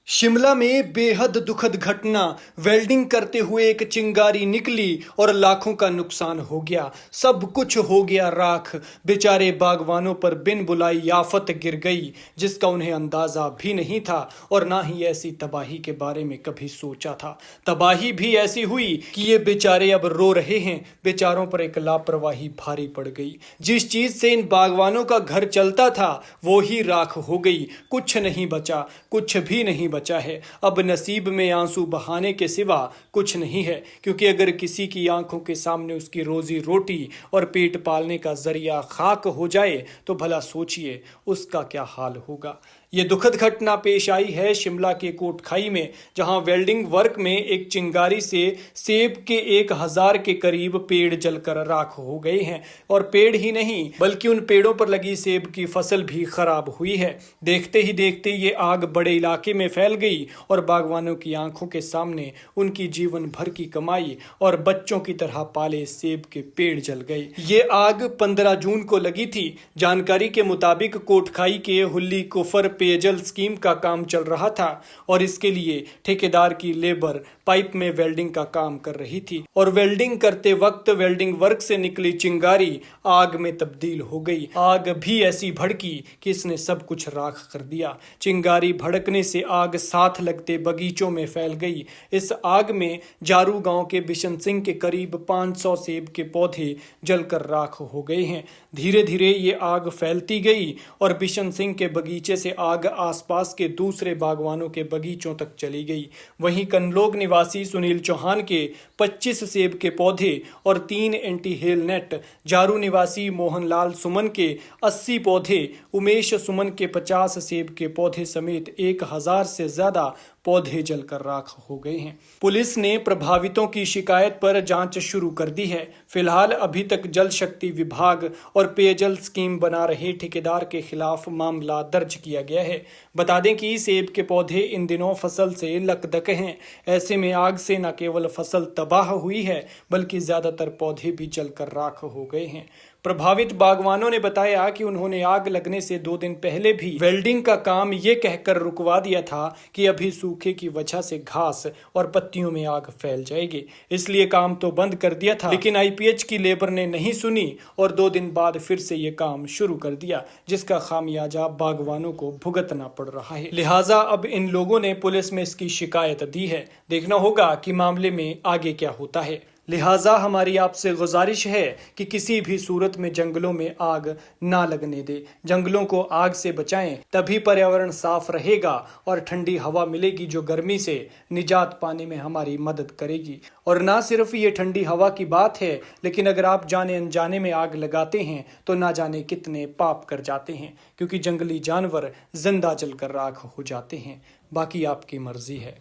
शिमला में बेहद दुखद घटना। वेल्डिंग करते हुए एक चिंगारी निकली और लाखों का नुकसान हो गया। सब कुछ हो गया राख। बेचारे बागवानों पर बिन बुलाई आफत गिर गई, जिसका उन्हें अंदाजा भी नहीं था और ना ही ऐसी तबाही के बारे में कभी सोचा था। तबाही भी ऐसी हुई कि ये बेचारे अब रो रहे हैं। बेचारों पर एक लापरवाही भारी पड़ गई। जिस चीज से इन बागवानों का घर चलता था वो ही राख हो गई। कुछ नहीं बचा, कुछ भी नहीं बचा है। अब नसीब में आंसू बहाने के सिवा कुछ नहीं है, क्योंकि अगर किसी की आंखों के सामने उसकी रोजी रोटी और पेट पालने का जरिया खाक हो जाए तो भला सोचिए उसका क्या हाल होगा। ये दुखद घटना पेश आई है शिमला के कोटखाई में, जहां वेल्डिंग वर्क में एक चिंगारी से सेब के 1000 के करीब पेड़ जलकर राख हो गए हैं। और पेड़ ही नहीं बल्कि उन पेड़ों पर लगी सेब की फसल भी खराब हुई है। देखते ही देखते ये आग बड़े इलाके में फैल गई और बागवानों की आंखों के सामने उनकी जीवन भर की कमाई और बच्चों की तरह पाले सेब के पेड़ जल गए। ये आग 15 जून को लगी थी। जानकारी के मुताबिक कोटखाई के हुल्ली कुफर पेयजल स्कीम का काम चल रहा था और इसके लिए ठेकेदार की लेबर पाइप में वेल्डिंग का काम कर रही थी और वेल्डिंग करते वक्त वेल्डिंग वर्क से निकली चिंगारी आग में तब्दील हो गई। आग भी ऐसी भड़की कि इसने सब कुछ राख कर दिया। चिंगारी भड़कने से आग साथ लगते बगीचों में फैल गई। इस आग में जारू गांव के बिशन सिंह के करीब 500 सेब के पौधे जलकर राख हो गए हैं। धीरे धीरे ये आग फैलती गई और बिशन सिंह के बगीचे से आग आसपास के दूसरे बागवानों के बगीचों तक चली गई। वहीं कनलोग निवासी सुनील चौहान के 25 सेब के पौधे और 3 एंटी हेल नेट, जारू निवासी मोहनलाल सुमन के 80 पौधे, उमेश सुमन के 50 सेब के पौधे समेत 1000 से ज्यादा पौधे जलकर राख हो गए हैं। पुलिस ने प्रभावितों की शिकायत पर जांच शुरू कर दी है। फिलहाल अभी तक जल शक्ति विभाग और पेयजल स्कीम बना रहे ठेकेदार के खिलाफ मामला दर्ज किया गया है। बता दें कि सेब के पौधे इन दिनों फसल से लकदक हैं। ऐसे में आग से न केवल फसल तबाह हुई है बल्कि ज्यादातर पौधे भी जलकर राख हो गए हैं। प्रभावित बागवानों ने बताया कि उन्होंने आग लगने से 2 दिन पहले भी वेल्डिंग का काम ये कहकर रुकवा दिया था कि अभी सूखे की वजह से घास और पत्तियों में आग फैल जाएगी, इसलिए काम तो बंद कर दिया था। लेकिन आईपीएच की लेबर ने नहीं सुनी और 2 दिन बाद फिर से ये काम शुरू कर दिया, जिसका खामियाजा बागवानों को भुगतना पड़ रहा है। लिहाजा अब इन लोगों ने पुलिस में इसकी शिकायत दी है। देखना होगा कि मामले में आगे क्या होता है। लिहाजा हमारी आपसे गुजारिश है कि किसी भी सूरत में जंगलों में आग ना लगने दे। जंगलों को आग से बचाएं, तभी पर्यावरण साफ रहेगा और ठंडी हवा मिलेगी जो गर्मी से निजात पाने में हमारी मदद करेगी। और ना सिर्फ ये ठंडी हवा की बात है, लेकिन अगर आप जाने अनजाने में आग लगाते हैं तो ना जाने कितने पाप कर जाते हैं, क्योंकि जंगली जानवर जिंदा जलकर राख हो जाते हैं। बाकी आपकी मर्जी है।